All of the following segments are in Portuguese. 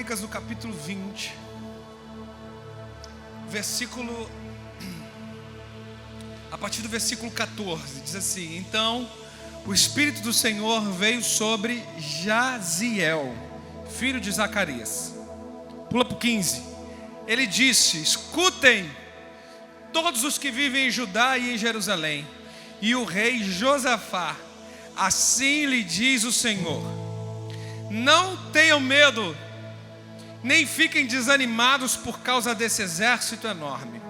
Crônicas, no capítulo 20, a partir do versículo 14, diz assim: Então o Espírito do Senhor veio sobre Jaziel, filho de Zacarias. Pula para o 15. Ele disse: escutem todos os que vivem em Judá e em Jerusalém, e o rei Josafá, assim lhe diz o Senhor: não tenham medo, nem fiquem desanimados por causa desse exército enorme,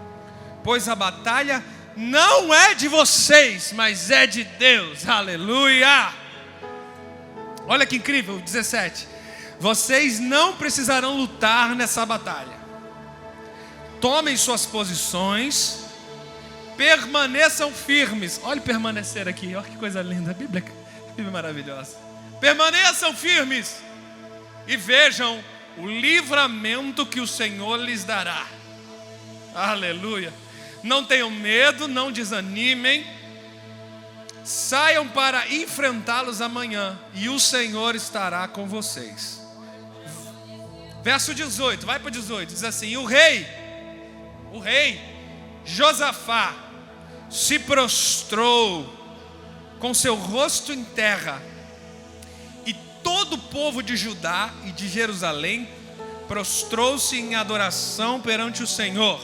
pois a batalha não é de vocês, mas é de Deus. Aleluia! Olha que incrível, 17. Vocês não precisarão lutar nessa batalha. Tomem suas posições, permaneçam firmes. Olha permanecer aqui, olha que coisa linda, a Bíblia é maravilhosa. Permaneçam firmes e vejam o livramento que o Senhor lhes dará. Aleluia! Não tenham medo, não desanimem. Saiam para enfrentá-los amanhã, e o Senhor estará com vocês. Verso 18, vai para 18, diz assim: e o rei Josafá se prostrou com seu rosto em terra, e todo o povo de Judá e de Jerusalém prostrou-se em adoração perante o Senhor.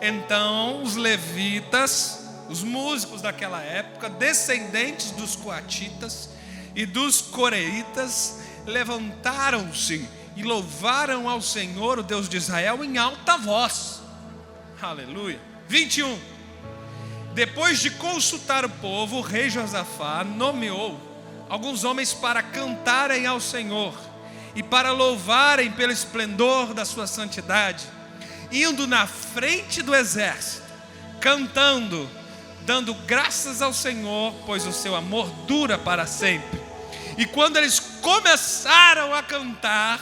Então os levitas, os músicos daquela época, descendentes dos coatitas e dos coreitas, levantaram-se e louvaram ao Senhor, o Deus de Israel, em alta voz. Aleluia. 21. Depois de consultar o povo, o rei Josafá nomeou alguns homens para cantarem ao Senhor e para louvarem pelo esplendor da sua santidade, indo na frente do exército, cantando, dando graças ao Senhor, pois o seu amor dura para sempre. E quando eles começaram a cantar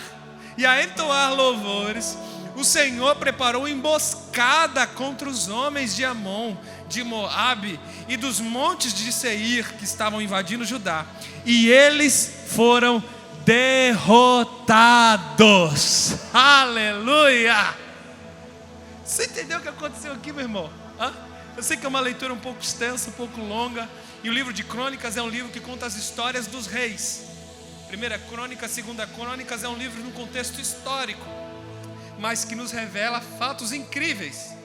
e a entoar louvores, o Senhor preparou emboscada contra os homens de Amon, de Moabe e dos montes de Seir, que estavam invadindo Judá, e eles foram derrotados. Aleluia! Você entendeu o que aconteceu aqui, meu irmão? Eu sei que é uma leitura um pouco extensa, um pouco longa, e o livro de Crônicas é um livro que conta as histórias dos reis. Primeira Crônica, Segunda Crônicas é um livro num contexto histórico, mas que nos revela fatos incríveis,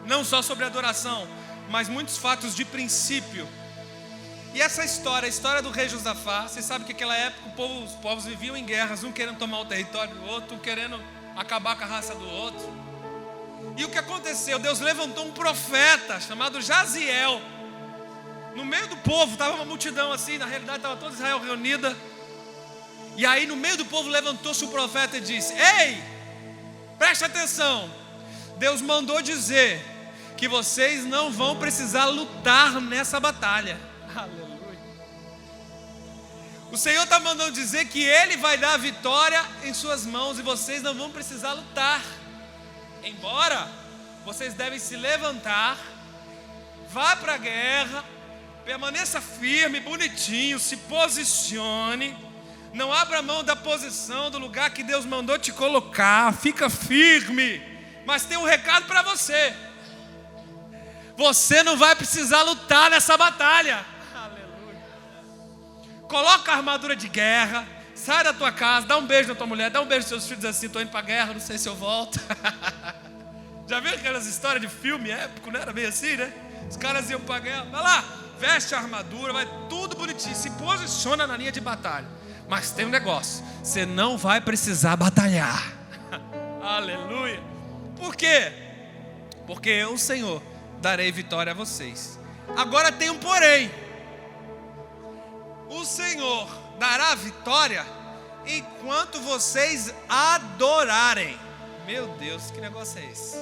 não só sobre adoração, mas muitos fatos de princípio. E essa história, a história do rei Josafá, vocês sabem que naquela época os povos viviam em guerras, um querendo tomar o território do outro, um querendo acabar com a raça do outro. E o que aconteceu? Deus levantou um profeta chamado Jaziel. No meio do povo, estava uma multidão assim, na realidade estava toda Israel reunida. E aí no meio do povo levantou-se um profeta e disse: ei, preste atenção, Deus mandou dizer que vocês não vão precisar lutar nessa batalha. Aleluia. O Senhor está mandando dizer que Ele vai dar a vitória em suas mãos, e vocês não vão precisar lutar. Embora vocês devem se levantar, vá para a guerra, permaneça firme, bonitinho, se posicione, não abra mão da posição, do lugar que Deus mandou te colocar, fica firme. Mas tem um recado para você: você não vai precisar lutar nessa batalha. Aleluia. Coloca a armadura de guerra, sai da tua casa, dá um beijo na tua mulher, dá um beijo nos seus filhos assim: estou indo para a guerra, não sei se eu volto. Já viu aquelas histórias de filme épico, né? Era bem assim, né? Os caras iam para a guerra, vai lá, veste a armadura, vai tudo bonitinho, se posiciona na linha de batalha. Mas tem um negócio: você não vai precisar batalhar. Aleluia. Por quê? Porque eu, o Senhor, darei vitória a vocês. Agora tem um porém: o Senhor dará vitória enquanto vocês adorarem. Meu Deus, que negócio é esse?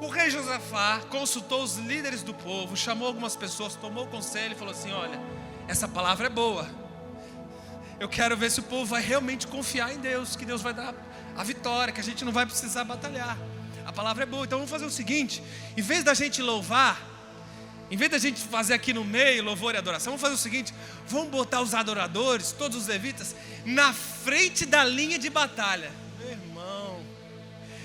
O rei Josafá consultou os líderes do povo, chamou algumas pessoas, tomou o conselho e falou assim: olha, essa palavra é boa, eu quero ver se o povo vai realmente confiar em Deus, que Deus vai dar a vitória, que a gente não vai precisar batalhar. A palavra é boa, então vamos fazer o seguinte: em vez da gente louvar, Em vez da gente fazer aqui no meio louvor e adoração, vamos fazer o seguinte: vamos botar os adoradores, todos os levitas, na frente da linha de batalha. Meu irmão,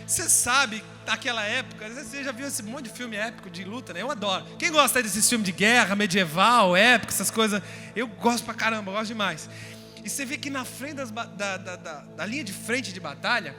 você sabe, naquela época, você já viu esse monte de filme épico de luta, né? Eu adoro. Quem gosta desses filmes de guerra, medieval, épico, essas coisas? Eu gosto pra caramba, eu gosto demais. E você vê que na frente da linha de frente de batalha,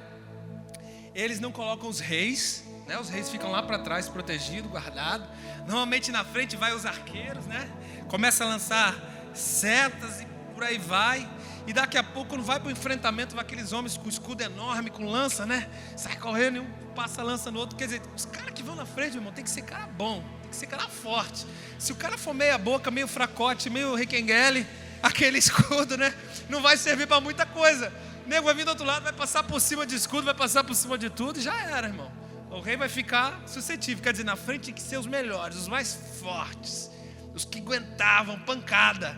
eles não colocam os reis, né? Os reis ficam lá para trás, protegidos, guardados. Normalmente na frente vai os arqueiros, né? Começa a lançar setas e por aí vai. E daqui a pouco, quando vai para o enfrentamento, vai aqueles homens com escudo enorme, com lança, né? Sai correndo e um passa a lança no outro. Quer dizer, os caras que vão na frente, meu irmão, tem que ser cara bom, tem que ser cara forte. Se o cara for meia boca, meio fracote, meio requenguele, aquele escudo, né? Não vai servir para muita coisa. O nego vai vir do outro lado, vai passar por cima de escudo, vai passar por cima de tudo e já era, irmão. O rei vai ficar suscetível. Quer dizer, na frente tem que ser os melhores, os mais fortes, os que aguentavam pancada.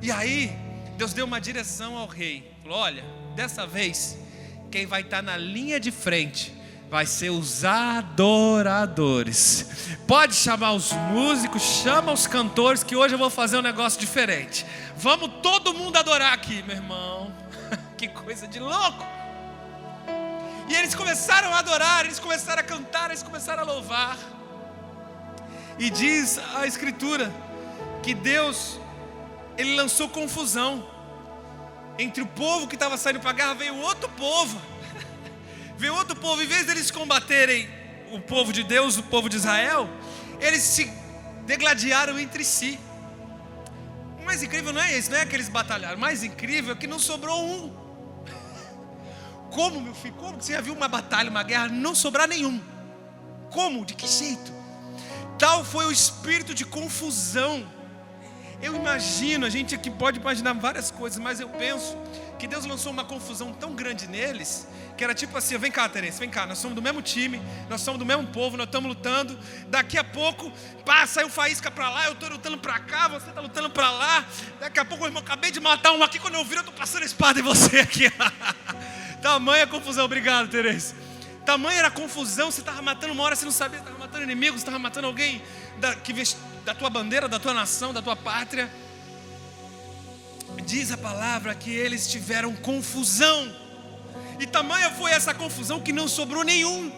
E aí Deus deu uma direção ao rei. Falou: olha, dessa vez quem vai estar na linha de frente vai ser os adoradores. Pode chamar os músicos, chama os cantores, que hoje eu vou fazer um negócio diferente. Vamos todo mundo adorar aqui, meu irmão. Que coisa de louco. E eles começaram a adorar, eles começaram a cantar, eles começaram a louvar. E diz a Escritura que Deus, Ele lançou confusão entre o povo que estava saindo para a guerra. Veio outro povo. Veio outro povo. Em vez deles combaterem o povo de Deus, o povo de Israel, eles se degladiaram entre si. O mais incrível não é isso, não é que eles batalharam. O mais incrível é que não sobrou um. Como, meu filho? Como que você já viu uma batalha, uma guerra, não sobrar nenhum? Como? De que jeito? Tal foi o espírito de confusão. Eu imagino, a gente aqui pode imaginar várias coisas, mas eu penso que Deus lançou uma confusão tão grande neles, que era tipo assim: vem cá, Terence, vem cá, nós somos do mesmo time, nós somos do mesmo povo, nós estamos lutando. Daqui a pouco, saiu faísca pra lá, eu estou lutando pra cá, você está lutando pra lá. Daqui a pouco, meu irmão, acabei de matar um aqui, quando eu vi, eu estou passando a espada em você aqui. Tamanha confusão, obrigado, Terence. Tamanha era a confusão, você estava matando uma hora, você não sabia, estava matando inimigos, estava matando alguém da tua bandeira, da tua nação, da tua pátria. Diz a palavra que eles tiveram confusão. E tamanha foi essa confusão que não sobrou nenhum.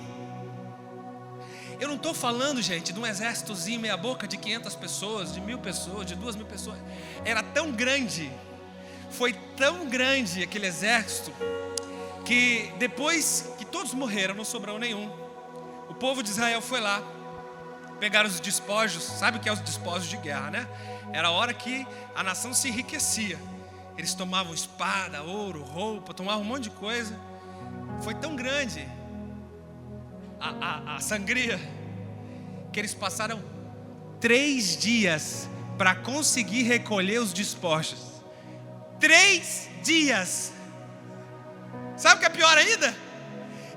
Eu não estou falando, gente, de um exércitozinho meia boca de 500 pessoas, de 1000 pessoas, de 2000 pessoas. Era tão grande, foi tão grande aquele exército, que depois que todos morreram, não sobrou nenhum. O povo de Israel foi lá, pegaram os despojos. Sabe o que é os despojos de guerra, né? Era a hora que a nação se enriquecia. Eles tomavam espada, ouro, roupa, tomavam um monte de coisa. Foi tão grande a sangria, que eles passaram 3 dias para conseguir recolher os despojos. 3 dias. Sabe o que é pior ainda?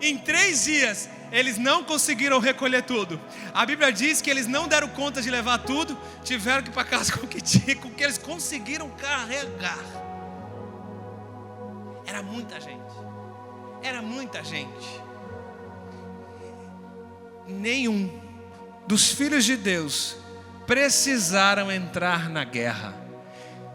Em 3 dias eles não conseguiram recolher tudo. A Bíblia diz que eles não deram conta de levar tudo, tiveram que ir para casa com o que tinha, com o que eles conseguiram carregar. Era muita gente. Era muita gente. Nenhum dos filhos de Deus precisaram entrar na guerra.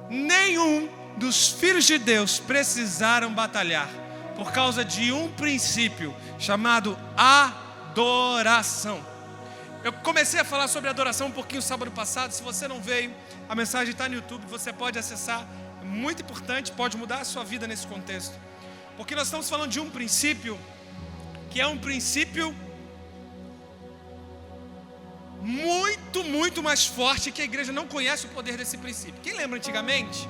Nenhum dos filhos de Deus precisaram batalhar, por causa de um princípio chamado adoração. Eu comecei a falar sobre adoração um pouquinho sábado passado. Se você não veio, a mensagem está no YouTube, você pode acessar. É muito importante, pode mudar a sua vida nesse contexto. Porque nós estamos falando de um princípio, que é um princípio muito, muito mais forte, que a igreja não conhece o poder desse princípio. Quem lembra antigamente?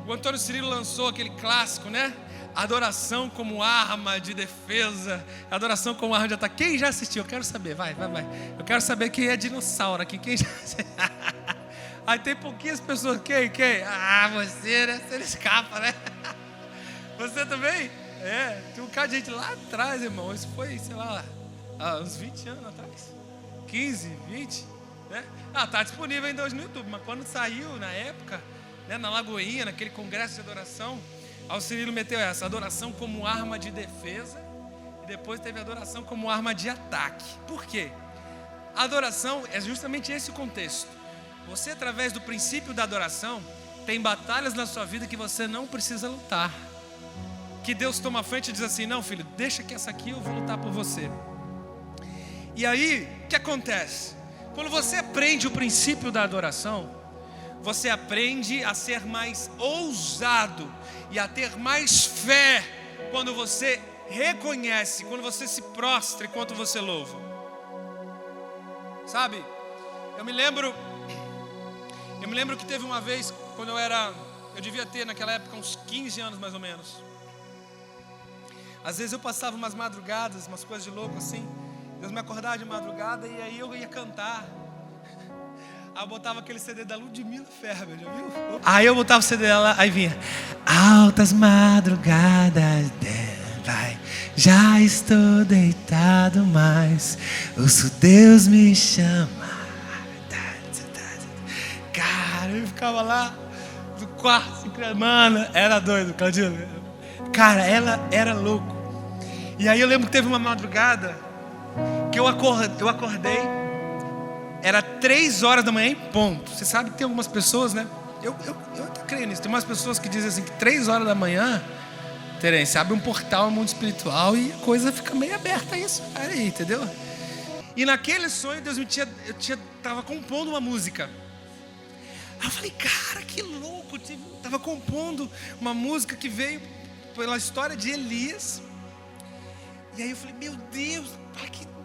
O Antônio Cirilo lançou aquele clássico, né? Adoração como arma de defesa, adoração como arma de ataque. Quem já assistiu? Eu quero saber, vai. Eu quero saber quem é dinossauro aqui. Quem já... Aí tem pouquinhas pessoas. Quem? Ah, você, né? Você não escapa, né? Você também? É, tem um cara de gente lá atrás, irmão. Isso foi, sei lá, uns 20 anos atrás. 15, 20, né? Tá disponível ainda hoje no YouTube. Mas quando saiu, na época, né, na Lagoinha, naquele congresso de adoração, o Cirilo meteu essa: adoração como arma de defesa. E depois teve adoração como arma de ataque. Por quê? A adoração é justamente esse o contexto. Você, através do princípio da adoração, tem batalhas na sua vida que você não precisa lutar. Que Deus toma a frente e diz assim: não, filho, deixa que essa aqui eu vou lutar por você. E aí, o que acontece? Quando você aprende o princípio da adoração, você aprende a ser mais ousado e a ter mais fé quando você reconhece, quando você se prostra enquanto você louva. Sabe, eu me lembro que teve uma vez, quando eu devia ter naquela época uns 15 anos mais ou menos. Às vezes eu passava umas madrugadas, umas coisas de louco assim. Deus me acordava de madrugada e aí eu ia cantar. Aí eu botava aquele CD da Ludmilla Ferber, já viu? Aí eu botava o CD dela, aí vinha: altas madrugadas, vai, já estou deitado, mas ouço Deus me chamar. Cara, eu ficava lá no quarto, mano, era doido, Claudinho. Cara, ela era louco. E aí eu lembro que teve uma madrugada que eu acordei, era 3 horas da manhã em ponto. Você sabe que tem algumas pessoas, né? Eu até creio nisso. Tem umas pessoas que dizem assim que 3 horas da manhã, Terence, abre um portal ao mundo espiritual e a coisa fica meio aberta a isso aí, entendeu? E naquele sonho Deus tava compondo uma música. Aí eu falei, cara, que louco. Tava compondo uma música que veio pela história de Elias. E aí eu falei, meu Deus,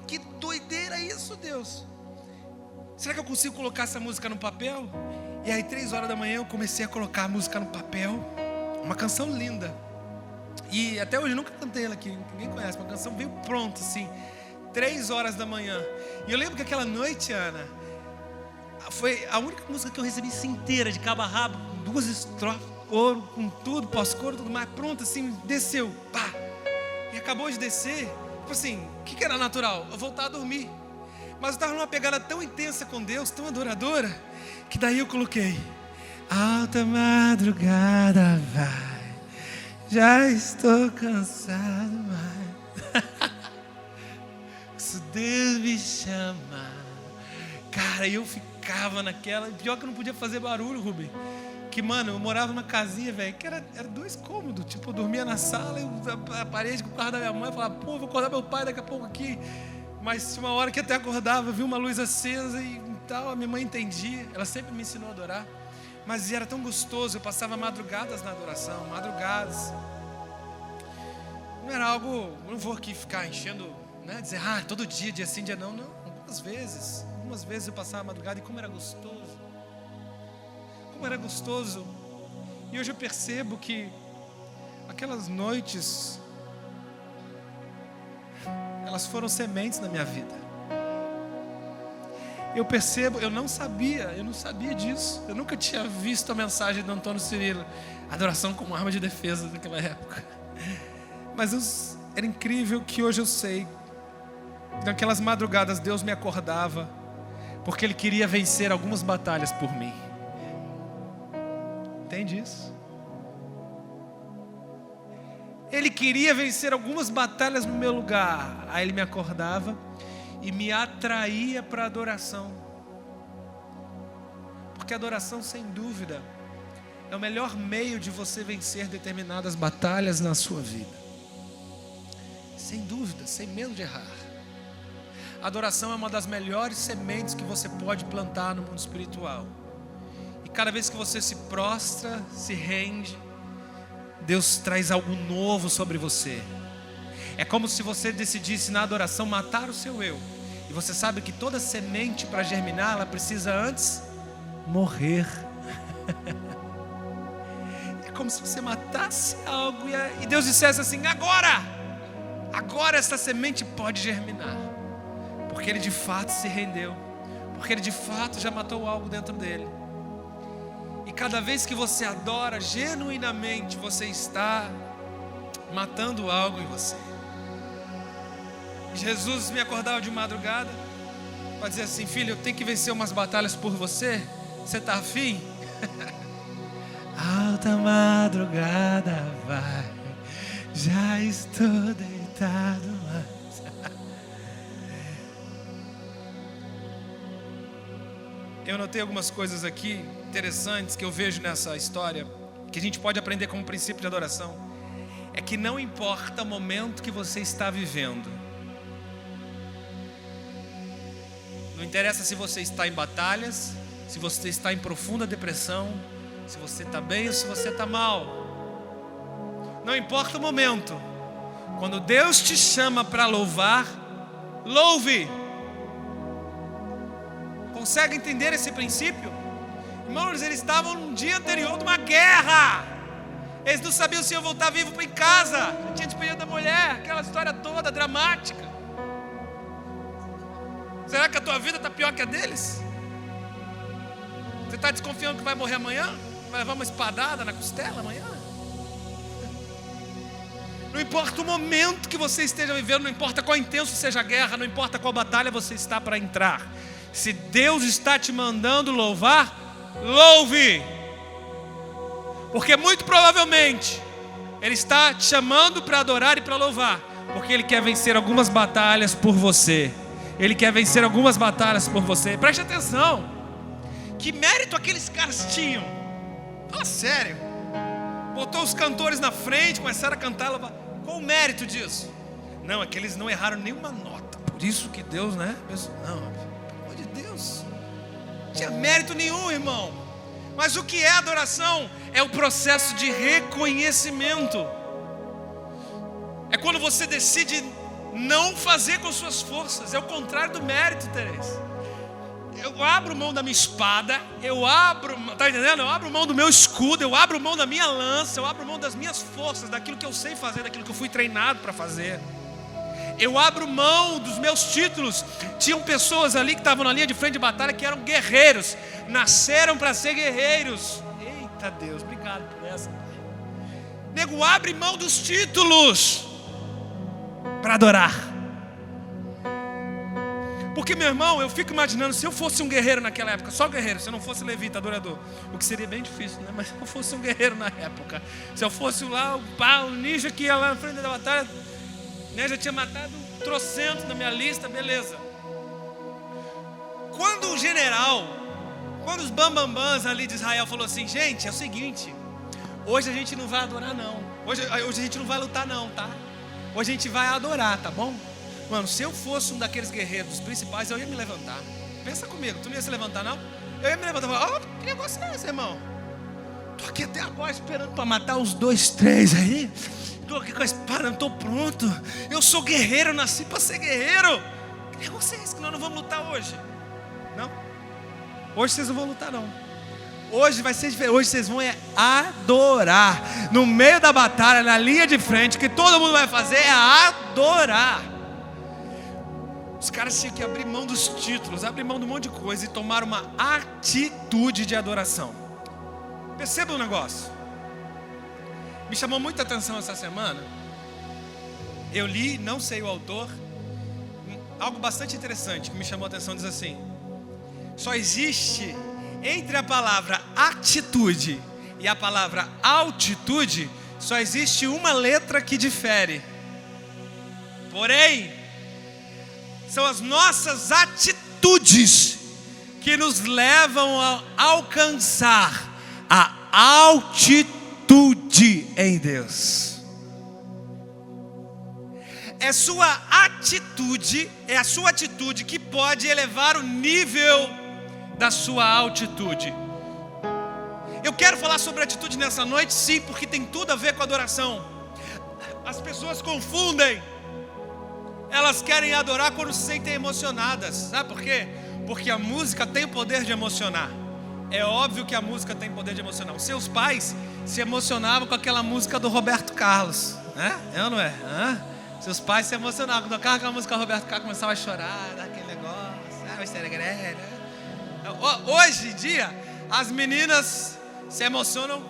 que doideira isso, Deus. Será que eu consigo colocar essa música no papel? E aí 3 horas da manhã eu comecei a colocar a música no papel. Uma canção linda. E até hoje eu nunca cantei ela aqui, ninguém conhece. Uma canção veio pronta assim, 3 horas da manhã. E eu lembro que aquela noite, Ana, foi a única música que eu recebi assim, inteira, de cabo a rabo, com 2 estrofes, coro, com tudo, pós-coro, tudo mais, pronto assim, desceu, pá. E acabou de descer, tipo assim, o que era natural? Eu voltar a dormir. Mas eu estava numa pegada tão intensa com Deus, tão adoradora, que daí eu coloquei: alta madrugada vai, já estou cansado, mas se Deus me chama. Cara, eu ficava naquela. Pior que eu não podia fazer barulho, Rubem. Que, mano, eu morava numa casinha, velho, que era 2 cômodos. Tipo, eu dormia na sala, a parede com o quarto da minha mãe. Eu falava, pô, vou acordar meu pai daqui a pouco aqui. Mas tinha uma hora que até acordava, vi uma luz acesa e tal. A minha mãe entendia, ela sempre me ensinou a adorar. Mas era tão gostoso, eu passava madrugadas na adoração, madrugadas. Não era algo, não vou aqui ficar enchendo, né, dizer, todo dia, dia sim, dia não. Não, algumas vezes eu passava a madrugada e como era gostoso. Como era gostoso. E hoje eu percebo que aquelas noites, elas foram sementes na minha vida. Eu percebo, eu não sabia disso. Eu nunca tinha visto a mensagem do Antônio Cirilo, adoração como arma de defesa naquela época. Mas era incrível que hoje eu sei, naquelas madrugadas Deus me acordava, porque Ele queria vencer algumas batalhas por mim. Entende isso? Ele queria vencer algumas batalhas no meu lugar. Aí Ele me acordava e me atraía para a adoração. Porque a adoração, sem dúvida, é o melhor meio de você vencer determinadas batalhas na sua vida. Sem dúvida, sem medo de errar. A adoração é uma das melhores sementes que você pode plantar no mundo espiritual. E cada vez que você se prostra, se rende, Deus traz algo novo sobre você. É como se você decidisse na adoração matar o seu eu. E você sabe que toda semente para germinar, ela precisa antes morrer. É como se você matasse algo e Deus dissesse assim, agora essa semente pode germinar. Porque Ele de fato se rendeu. Porque Ele de fato já matou algo dentro dele. E cada vez que você adora genuinamente, você está matando algo em você. Jesus me acordava de madrugada para dizer assim, filho, eu tenho que vencer umas batalhas por você. Você está afim? Alta madrugada vai, já estou deitado mais. Eu notei algumas coisas aqui interessantes que eu vejo nessa história, que a gente pode aprender como princípio de adoração. É que não importa o momento que você está vivendo. Não interessa se você está em batalhas, se você está em profunda depressão, se você está bem ou se você está mal. Não importa o momento. Quando Deus te chama para louvar, louve. Consegue entender esse princípio? Irmãos, eles estavam no dia anterior de uma guerra. Eles não sabiam se iam voltar vivo para em casa. Já tinha despedido da mulher, aquela história toda dramática. Será que a tua vida está pior que a deles? Você está desconfiando que vai morrer amanhã? Vai levar uma espadada na costela amanhã? Não importa o momento que você esteja vivendo, não importa qual intenso seja a guerra, não importa qual batalha você está para entrar. Se Deus está te mandando louvar, louve. Porque muito provavelmente Ele está te chamando para adorar e para louvar, porque Ele quer vencer algumas batalhas por você. Ele quer vencer algumas batalhas por você. Preste atenção. Que mérito aqueles caras tinham? Fala sério. Botou os cantores na frente, começaram a cantar. Qual o mérito disso? Não, é que eles não erraram nenhuma nota. Por isso que Deus, né? Não, pelo amor de Deus. Não tinha mérito nenhum, irmão. Mas o que é adoração? É o processo de reconhecimento. É quando você decide não fazer com suas forças. É o contrário do mérito, Teresa. Eu abro mão da minha espada, tá entendendo? Eu abro mão do meu escudo, eu abro mão da minha lança, eu abro mão das minhas forças, daquilo que eu sei fazer, daquilo que eu fui treinado para fazer. Eu abro mão dos meus títulos. Tinham pessoas ali que estavam na linha de frente de batalha que eram guerreiros, nasceram para ser guerreiros. Eita Deus, obrigado por essa. Nego abre mão dos títulos para adorar. Porque, meu irmão, eu fico imaginando, se eu fosse um guerreiro naquela época, só guerreiro, se eu não fosse levita, adorador, o que seria bem difícil, né? Mas se eu fosse um guerreiro na época, se eu fosse lá o ninja que ia lá na frente da batalha, né, já tinha matado 300 na minha lista, beleza. Quando o general, quando os bambambãs ali de Israel falou assim, gente, é o seguinte, hoje a gente não vai adorar não, hoje a gente não vai lutar não, tá? Hoje a gente vai adorar, tá bom? Mano, se eu fosse um daqueles guerreiros principais, eu ia me levantar. Pensa comigo, tu não ia se levantar não? Eu ia me levantar e falar, que negócio é esse, irmão? Tô aqui até agora esperando para matar uns 2, 3 aí. Tô aqui com a espada, não tô pronto. Eu sou guerreiro, eu nasci para ser guerreiro. Que negócio é esse que nós não vamos lutar hoje? Não? Hoje vocês não vão lutar não. Hoje vai ser diferente, hoje vocês vão adorar. No meio da batalha, na linha de frente, o que todo mundo vai fazer é adorar. Os caras tinham que abrir mão dos títulos, abrir mão de um monte de coisa e tomar uma atitude de adoração. Perceba um negócio. Me chamou muita atenção essa semana. Eu li, não sei o autor, algo bastante interessante que me chamou a atenção, diz assim: só existe entre a palavra atitude e a palavra altitude, só existe uma letra que difere. Porém, são as nossas atitudes que nos levam a alcançar a altitude em Deus. É a sua atitude que pode elevar o nível da sua altitude. Eu quero falar sobre atitude nessa noite, sim, porque tem tudo a ver com adoração. As pessoas confundem. Elas querem adorar quando se sentem emocionadas. Sabe por quê? Porque a música tem o poder de emocionar. É óbvio que a música tem poder de emocionar. Os seus pais se emocionavam com aquela música do Roberto Carlos, né? É ou não é? Seus pais se emocionavam quando tocava aquela música do Roberto Carlos, começava a chorar, dar aquele negócio, Hoje em dia, as meninas se emocionam.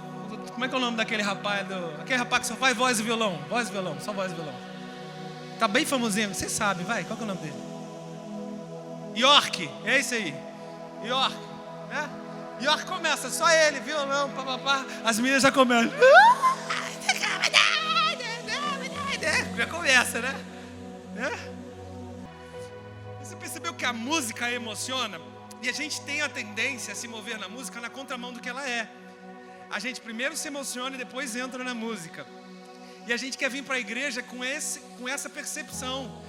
Como é que é o nome daquele rapaz? Aquele rapaz que só faz voz e violão. Voz e violão, só voz e violão. Tá bem famosinho, vocês sabem, vai, qual que é o nome dele? York, é esse aí. York, né? York começa, só ele, violão, papapá. As meninas já começam. Já começa, né? Você percebeu que a música emociona? E a gente tem a tendência a se mover na música na contramão do que ela é. A gente primeiro se emociona e depois entra na música. E a gente quer vir para a igreja com essa percepção.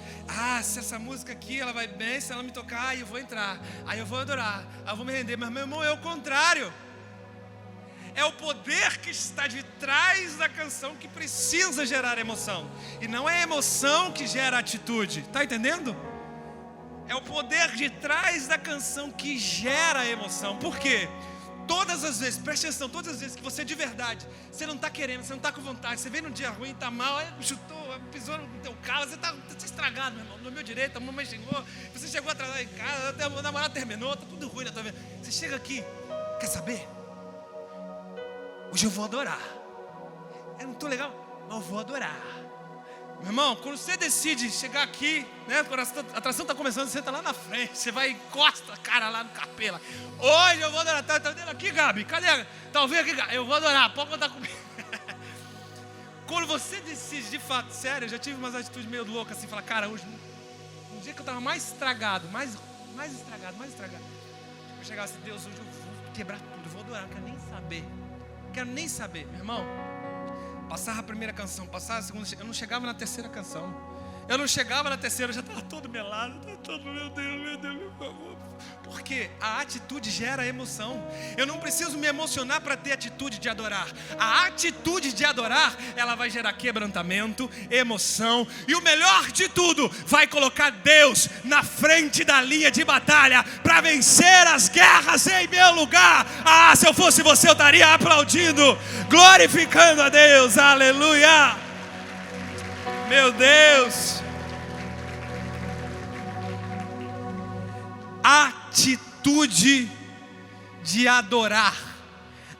Se essa música aqui, ela vai bem, se ela me tocar, eu vou entrar. Aí eu vou adorar, aí eu vou me render. Mas meu irmão, é o contrário. É o poder que está de trás da canção que precisa gerar emoção. E não é a emoção que gera atitude. Está entendendo? É o poder de trás da canção que gera a emoção. Por quê? Todas as vezes, preste atenção, todas as vezes que você de verdade, você não está querendo, você não está com vontade, você vem num dia ruim, está mal, chutou, pisou no teu carro, você está estragado, meu irmão, no meu direito, a mamãe chegou, você chegou atrasado em casa, o namorado terminou, está tudo ruim na tua vida. Você chega aqui, quer saber? Hoje eu vou adorar. Eu não estou legal, mas eu vou adorar. Meu irmão, quando você decide chegar aqui, né, quando a atração está começando, você está lá na frente, você vai e encosta a cara lá no capela. Hoje eu vou adorar. Tá vendo aqui, Gabi? Cadê? Tá ouvindo aqui, Gabi? Eu vou adorar, pode contar comigo. Quando você decide, de fato, sério, eu já tive umas atitudes meio loucas assim, falar, cara, hoje, um dia que eu estava mais estragado, mais estragado. Eu chegava assim, Deus, hoje eu vou quebrar tudo, eu vou adorar, não quero nem saber, meu irmão. Passava a primeira canção, passava a segunda, eu não chegava na terceira canção. Eu não chegava na terceira, eu já estava todo melado, meu Deus, meu favor. Porque a atitude gera emoção. Eu não preciso me emocionar para ter atitude de adorar. A atitude de adorar, ela vai gerar quebrantamento, emoção. E o melhor de tudo, vai colocar Deus na frente da linha de batalha para vencer as guerras em meu lugar. Se eu fosse você, eu estaria aplaudindo, glorificando a Deus. Aleluia! Meu Deus! Atitude de adorar,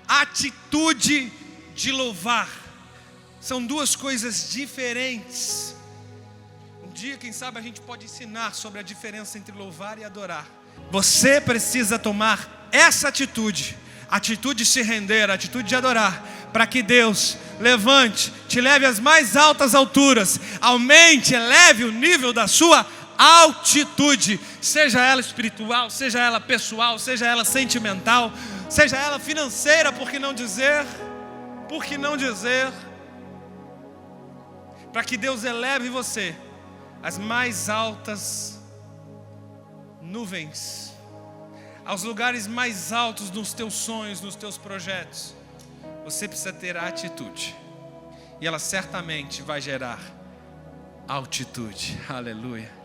atitude de louvar, são duas coisas diferentes. Um dia, quem sabe, a gente pode ensinar sobre a diferença entre louvar e adorar. Você precisa tomar essa atitude de se render, atitude de adorar, para que Deus levante, te leve às mais altas alturas, aumente, eleve o nível da sua altitude, seja ela espiritual, seja ela pessoal, seja ela sentimental, seja ela financeira, por que não dizer, para que Deus eleve você às mais altas nuvens, aos lugares mais altos dos teus sonhos, dos teus projetos. Você precisa ter a atitude, e ela certamente vai gerar altitude. Aleluia.